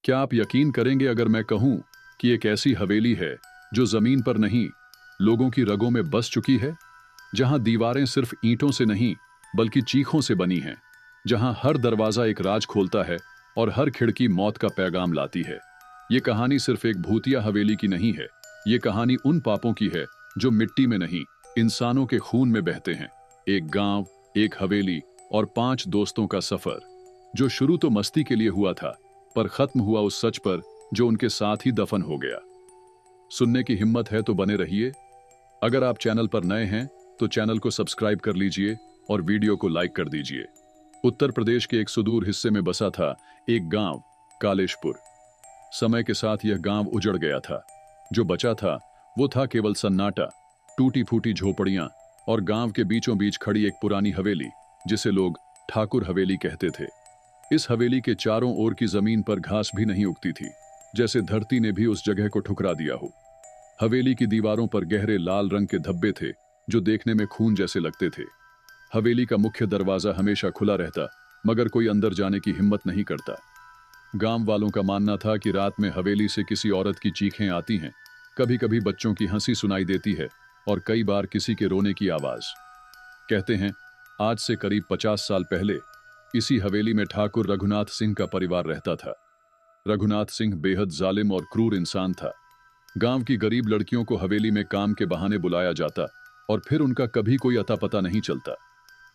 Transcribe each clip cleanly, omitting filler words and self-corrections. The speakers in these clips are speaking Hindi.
क्या आप यकीन करेंगे अगर मैं कहूं कि एक ऐसी हवेली है जो जमीन पर नहीं, लोगों की रगों में बस चुकी है, जहां दीवारें सिर्फ ईंटों से नहीं बल्कि चीखों से बनी हैं, जहां हर दरवाजा एक राज खोलता है और हर खिड़की मौत का पैगाम लाती है। ये कहानी सिर्फ एक भूतिया हवेली की नहीं है, ये कहानी उन पापों की है जो मिट्टी में नहीं, इंसानों के खून में बहते हैं। एक गांव, एक हवेली और 5 दोस्तों का सफर, जो शुरू तो मस्ती के लिए हुआ था, पर खत्म हुआ उस सच पर जो उनके साथ ही दफन हो गया। सुनने की हिम्मत है तो बने रहिए। अगर आप चैनल पर नए हैं तो चैनल को सब्सक्राइब कर लीजिए और वीडियो को लाइक कर दीजिए। उत्तर प्रदेश के एक सुदूर हिस्से में बसा था एक गांव, कालेशपुर। समय के साथ यह गांव उजड़ गया था। जो बचा था वो था केवल सन्नाटा, टूटी फूटी झोपड़ियां और गांव के बीचों बीच खड़ी एक पुरानी हवेली, जिसे लोग ठाकुर हवेली कहते थे। इस हवेली के चारों ओर की जमीन पर घास भी नहीं उगती थी, जैसे धरती ने भी उस जगह को ठुकरा दिया हो। हवेली की दीवारों पर गहरे लाल रंग के धब्बे थे जो देखने में खून जैसे लगते थे। हवेली का मुख्य दरवाजा हमेशा खुला रहता, मगर कोई अंदर जाने की हिम्मत नहीं करता। गांव वालों का मानना था कि रात में हवेली से किसी औरत की चीखें आती हैं, कभी कभी बच्चों की हंसी सुनाई देती है और कई बार किसी के रोने की आवाज। कहते हैं आज से करीब 50 साल पहले इसी हवेली में ठाकुर रघुनाथ सिंह का परिवार रहता था। रघुनाथ सिंह बेहद जालिम और क्रूर इंसान था। गांव की गरीब लड़कियों को हवेली में काम के बहाने बुलाया जाता और फिर उनका कभी कोई अता पता नहीं चलता।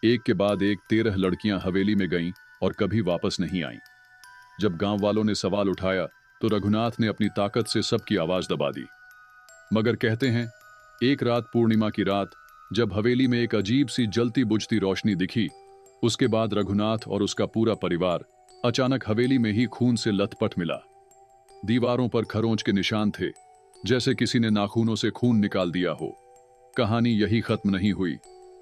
एक के बाद एक 13 लड़कियां हवेली में गईं और कभी वापस नहीं आईं। जब गांव वालों ने सवाल उठाया तो रघुनाथ ने अपनी ताकत से सबकी आवाज दबा दी। मगर कहते हैं एक रात, पूर्णिमा की रात, जब हवेली में एक अजीब सी जलती बुझती रोशनी दिखी, उसके बाद रघुनाथ और उसका पूरा परिवार अचानक हवेली में ही खून से लथपथ मिला। दीवारों पर खरोंच के निशान थे, जैसे किसी ने नाखूनों से खून निकाल दिया हो। कहानी यही खत्म नहीं हुई।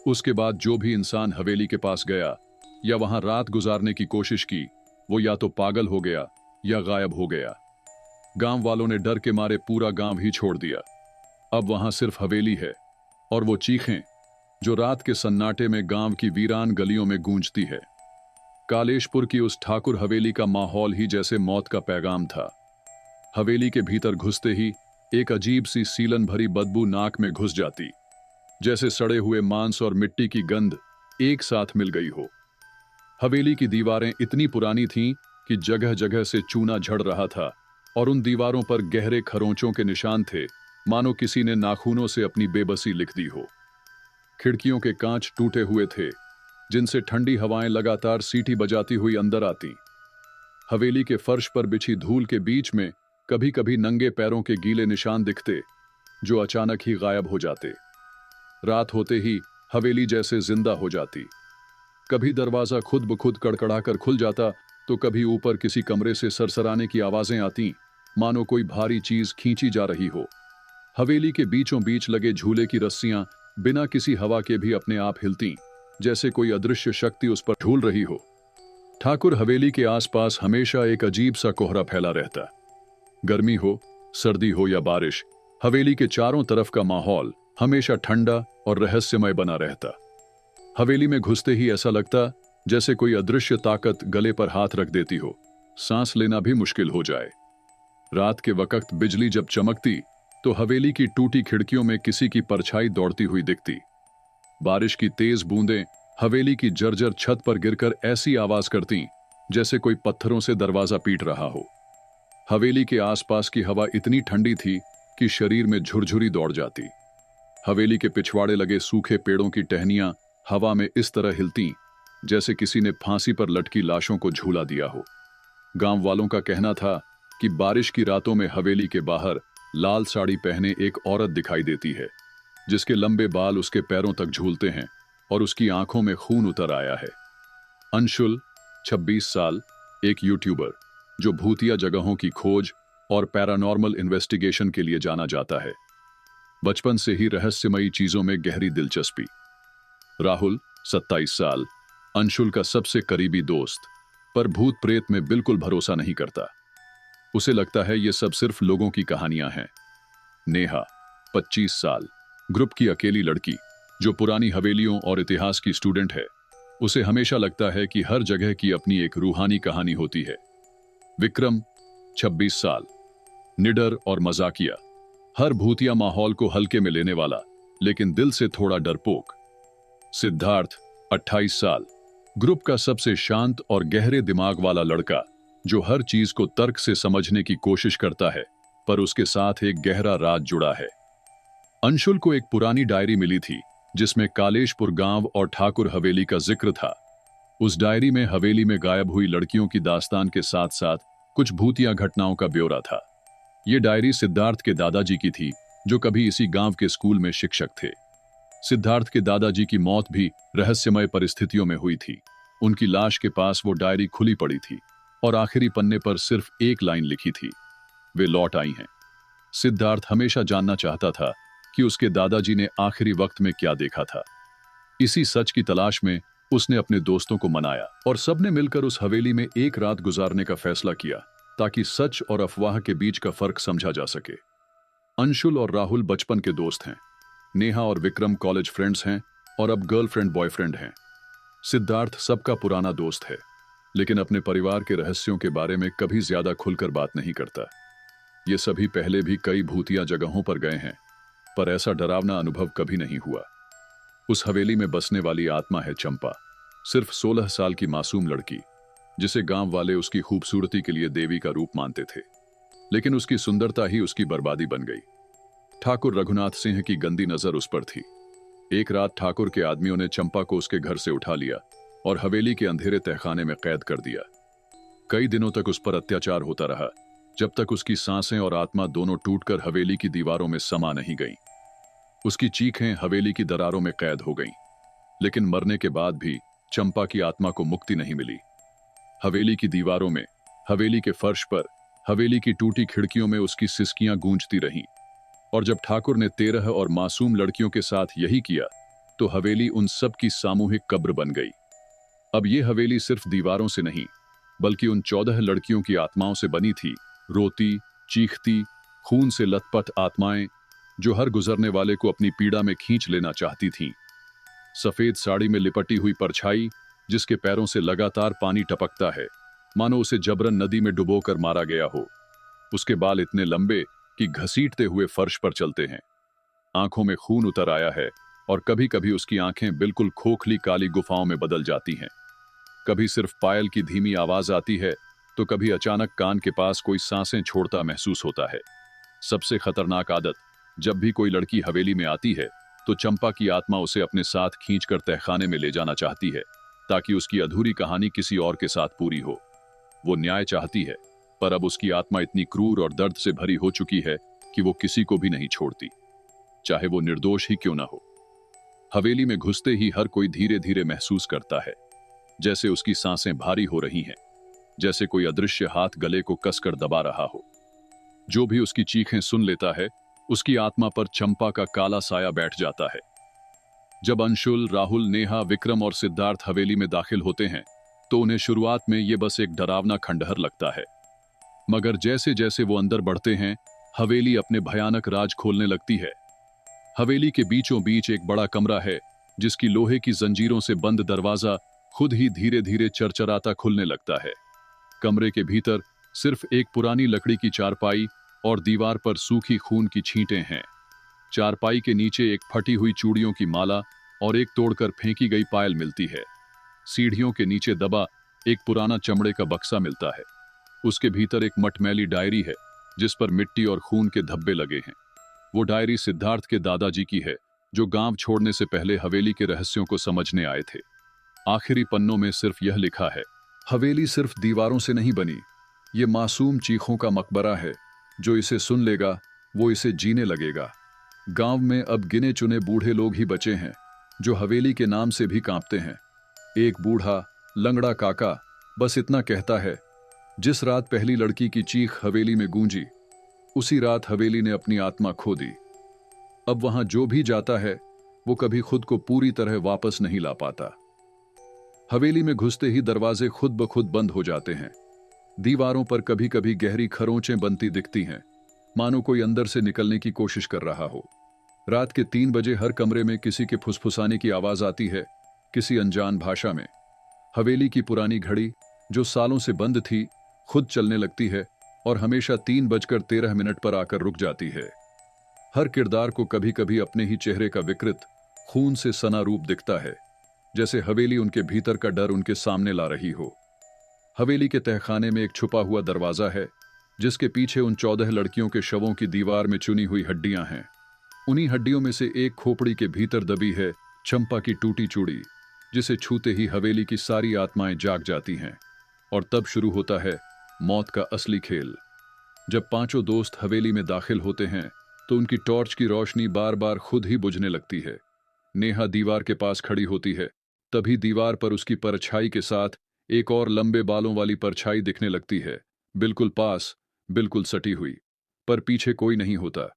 उसके बाद जो भी इंसान हवेली के पास गया या वहां रात गुजारने की कोशिश की, वो या तो पागल हो गया या गायब हो गया। गांव वालों ने डर के मारे पूरा गांव ही छोड़ दिया। अब वहां सिर्फ हवेली है और वो चीखें जो रात के सन्नाटे में गांव की वीरान गलियों में गूंजती है। कालेशपुर की उस ठाकुर हवेली का माहौल ही जैसे मौत का पैगाम था। हवेली के भीतर घुसते ही एक अजीब सी सीलन भरी बदबू नाक में घुस जाती, जैसे सड़े हुए मांस और मिट्टी की गंध एक साथ मिल गई हो। हवेली की दीवारें इतनी पुरानी थीं कि जगह जगह से चूना झड़ रहा था और उन दीवारों पर गहरे खरोंचों के निशान थे, मानो किसी ने नाखूनों से अपनी बेबसी लिख दी हो। खिड़कियों के कांच टूटे हुए थे, जिनसे ठंडी हवाएं लगातार सीटी बजाती हुई अंदर आती। हवेली के फर्श पर बिछी धूल के बीच में कभी कभी नंगे पैरों के गीले निशान दिखते, जो अचानक ही गायब हो जाते। रात होते ही हवेली जैसे जिंदा हो जाती। कभी दरवाजा खुद ब खुद कड़कड़ाकर खुल जाता, तो कभी ऊपर किसी कमरे से सरसराने की आवाजें आती, मानो कोई भारी चीज खींची जा रही हो। हवेली के बीचों बीच लगे झूले की रस्सियां बिना किसी हवा के भी अपने आप हिलती, जैसे कोई अदृश्य शक्ति उस पर झूल रही हो। ठाकुर हवेली के आसपास हमेशा एक अजीब सा कोहरा फैला रहता। गर्मी हो, सर्दी हो या बारिश, हवेली के चारों तरफ का माहौल हमेशा ठंडा और रहस्यमय बना रहता। हवेली में घुसते ही ऐसा लगता जैसे कोई अदृश्य ताकत गले पर हाथ रख देती हो, सांस लेना भी मुश्किल हो जाए। रात के वक्त बिजली जब चमकती तो हवेली की टूटी खिड़कियों में किसी की परछाई दौड़ती हुई दिखती। बारिश की तेज बूंदें हवेली की जर्जर छत पर गिरकर ऐसी आवाज करती जैसे कोई पत्थरों से दरवाजा पीट रहा हो। हवेली के आसपास की हवा इतनी ठंडी थी कि शरीर में झुरझुरी दौड़ जाती। हवेली के पिछवाड़े लगे सूखे पेड़ों की टहनियां हवा में इस तरह हिलती जैसे किसी ने फांसी पर लटकी लाशों को झूला दिया हो। गांव वालों का कहना था कि बारिश की रातों में हवेली के बाहर लाल साड़ी पहने एक औरत दिखाई देती है, जिसके लंबे बाल उसके पैरों तक झूलते हैं और उसकी आंखों में खून उतर आया है। अंशुल, 26 साल, एक यूट्यूबर जो भूतिया जगहों की खोज और पैरानॉर्मल इन्वेस्टिगेशन के लिए जाना जाता है। बचपन से ही रहस्यमयी चीजों में गहरी दिलचस्पी। राहुल, 27 साल, अंशुल का सबसे करीबी दोस्त, पर भूत प्रेत में बिल्कुल भरोसा नहीं करता। उसे लगता है ये सब सिर्फ लोगों की कहानियां हैं। नेहा, 25 साल, ग्रुप की अकेली लड़की जो पुरानी हवेलियों और इतिहास की स्टूडेंट है। उसे हमेशा लगता है कि हर जगह की अपनी एक रूहानी कहानी होती है। विक्रम, 26 साल, निडर और मजाकिया, हर भूतिया माहौल को हल्के में लेने वाला, लेकिन दिल से थोड़ा डरपोक। सिद्धार्थ, 28 साल, ग्रुप का सबसे शांत और गहरे दिमाग वाला लड़का, जो हर चीज को तर्क से समझने की कोशिश करता है, पर उसके साथ एक गहरा राज जुड़ा है। अंशुल को एक पुरानी डायरी मिली थी जिसमें कालेशपुर गांव और ठाकुर हवेली का जिक्र था। उस डायरी में हवेली में गायब हुई लड़कियों की दास्तान के साथ साथ कुछ भूतिया घटनाओं का ब्यौरा था। ये डायरी सिद्धार्थ के दादाजी की थी, जो कभी इसी गांव के स्कूल में शिक्षक थे। सिद्धार्थ के दादाजी की मौत भी रहस्यमय परिस्थितियों में हुई थी। उनकी लाश के पास वो डायरी खुली पड़ी थी और आखिरी पन्ने पर सिर्फ एक लाइन लिखी थी, वे लौट आई हैं। सिद्धार्थ हमेशा जानना चाहता था कि उसके दादाजी ने आखिरी वक्त में क्या देखा था। इसी सच की तलाश में उसने अपने दोस्तों को मनाया और सबने मिलकर उस हवेली में एक रात गुजारने का फैसला किया, ताकि सच और अफवाह के बीच का फर्क समझा जा सके। अंशुल और राहुल बचपन के दोस्त हैं, नेहा और विक्रम कॉलेज फ्रेंड्स हैं और अब गर्लफ्रेंड बॉयफ्रेंड हैं। सिद्धार्थ सबका पुराना दोस्त है, लेकिन अपने परिवार के रहस्यों के बारे में कभी ज्यादा खुलकर बात नहीं करता। ये सभी पहले भी कई भूतिया जगहों पर गए हैं, पर ऐसा डरावना अनुभव कभी नहीं हुआ। उस हवेली में बसने वाली आत्मा है चंपा, सिर्फ 16 साल की मासूम लड़की, जिसे गांव वाले उसकी खूबसूरती के लिए देवी का रूप मानते थे, लेकिन उसकी सुंदरता ही उसकी बर्बादी बन गई। ठाकुर रघुनाथ सिंह की गंदी नजर उस पर थी। एक रात ठाकुर के आदमियों ने चंपा को उसके घर से उठा लिया और हवेली के अंधेरे तहखाने में कैद कर दिया। कई दिनों तक उस पर अत्याचार होता रहा, जब तक उसकी सांसें और आत्मा दोनों टूटकर हवेली की दीवारों में समा नहीं गईं। उसकी चीखें हवेली की दरारों में कैद हो गईं, लेकिन मरने के बाद भी चंपा की आत्मा को मुक्ति नहीं मिली। हवेली की दीवारों में, हवेली के फर्श पर, हवेली की टूटी खिड़कियों में उसकी सिसकियां गूंजती रहीं। और जब ठाकुर ने 13 और मासूम लड़कियों के साथ यही किया, तो हवेली उन सब की सामूहिक कब्र बन गई। अब ये हवेली सिर्फ दीवारों से नहीं, बल्कि उन 14 लड़कियों की आत्माओं से बनी थी, रोती, चीखती, खून से लथपथ आत्माएं, जो हर गुजरने वाले को अपनी पीड़ा में खींच लेना चाहती थीं। सफेद साड़ी में लिपटी हुई परछाई, जिसके पैरों से लगातार पानी टपकता है, मानो उसे जबरन नदी में डुबोकर मारा गया हो। उसके बाल इतने लंबे कि घसीटते हुए फर्श पर चलते हैं। आंखों में खून उतर आया है और कभी कभी उसकी आंखें बिल्कुल खोखली काली गुफाओं में बदल जाती हैं। कभी सिर्फ पायल की धीमी आवाज आती है, तो कभी अचानक कान के पास कोई सांसें छोड़ता महसूस होता है। सबसे खतरनाक आदत, जब भी कोई लड़की हवेली में आती है, तो चंपा की आत्मा उसे अपने साथ खींचकर तहखाने में ले जाना चाहती है, ताकि उसकी अधूरी कहानी किसी और के साथ पूरी हो। वो न्याय चाहती है, पर अब उसकी आत्मा इतनी क्रूर और दर्द से भरी हो चुकी है कि वो किसी को भी नहीं छोड़ती, चाहे वो निर्दोष ही क्यों ना हो। हवेली में घुसते ही हर कोई धीरे धीरे महसूस करता है, जैसे उसकी सांसें भारी हो रही हैं, जैसे कोई अदृश्य हाथ गले को कसकर दबा रहा हो। जो भी उसकी चीखें सुन लेता है, उसकी आत्मा पर चंपा का काला साया बैठ जाता है। जब अंशुल, राहुल, नेहा, विक्रम और सिद्धार्थ हवेली में दाखिल होते हैं, तो उन्हें शुरुआत में यह बस एक डरावना खंडहर लगता है, मगर जैसे जैसे वो अंदर बढ़ते हैं, हवेली अपने भयानक राज खोलने लगती है। हवेली के बीचों बीच एक बड़ा कमरा है, जिसकी लोहे की जंजीरों से बंद दरवाजा खुद ही धीरे धीरे चरचराता खुलने लगता है। कमरे के भीतर सिर्फ एक पुरानी लकड़ी की चारपाई और दीवार पर सूखी खून की छींटें हैं। चारपाई के नीचे एक फटी हुई चूड़ियों की माला और एक तोड़कर फेंकी गई पायल मिलती है। सीढ़ियों के नीचे दबा एक पुराना चमड़े का बक्सा मिलता है। उसके भीतर एक मटमैली डायरी है, जिस पर मिट्टी और खून के धब्बे लगे हैं। वो डायरी सिद्धार्थ के दादाजी की है, जो गांव छोड़ने से पहले हवेली के रहस्यों को समझने आए थे। आखिरी पन्नों में सिर्फ यह लिखा है, हवेली सिर्फ दीवारों से नहीं बनी, ये मासूम चीखों का मकबरा है। जो इसे सुन लेगा, वो इसे जीने लगेगा। गांव में अब गिने चुने बूढ़े लोग ही बचे हैं, जो हवेली के नाम से भी कांपते हैं। एक बूढ़ा लंगड़ा काका बस इतना कहता है, जिस रात पहली लड़की की चीख हवेली में गूंजी, उसी रात हवेली ने अपनी आत्मा खो दी। अब वहां जो भी जाता है, वो कभी खुद को पूरी तरह वापस नहीं ला पाता। हवेली में घुसते ही दरवाजे खुद ब खुद बंद हो जाते हैं। दीवारों पर कभी कभी गहरी खरोंचें बनती दिखती हैं, मानो कोई अंदर से निकलने की कोशिश कर रहा हो। रात के 3 बजे हर कमरे में किसी के फुसफुसाने की आवाज आती है, किसी अनजान भाषा में। हवेली की पुरानी घड़ी, जो सालों से बंद थी, खुद चलने लगती है और हमेशा 3:13 पर आकर रुक जाती है। हर किरदार को कभी कभी अपने ही चेहरे का विकृत, खून से सना रूप दिखता है, जैसे हवेली उनके भीतर का डर उनके सामने ला रही हो। हवेली के तहखाने में एक छुपा हुआ दरवाजा है, जिसके पीछे उन 14 लड़कियों के शवों की दीवार में चुनी हुई हड्डियां हैं। उन्हीं हड्डियों में से एक खोपड़ी के भीतर दबी है चंपा की टूटी चूड़ी, जिसे छूते ही हवेली की सारी आत्माएं जाग जाती हैं। और तब शुरू होता है मौत का असली खेल। जब पांचों दोस्त हवेली में दाखिल होते हैं तो उनकी टॉर्च की रोशनी बार बार खुद ही बुझने लगती है। नेहा दीवार के पास खड़ी होती है, तभी दीवार पर उसकी परछाई के साथ एक और लंबे बालों वाली परछाई दिखने लगती है, बिल्कुल पास, बिल्कुल सटी हुई। पर पीछे कोई नहीं होता।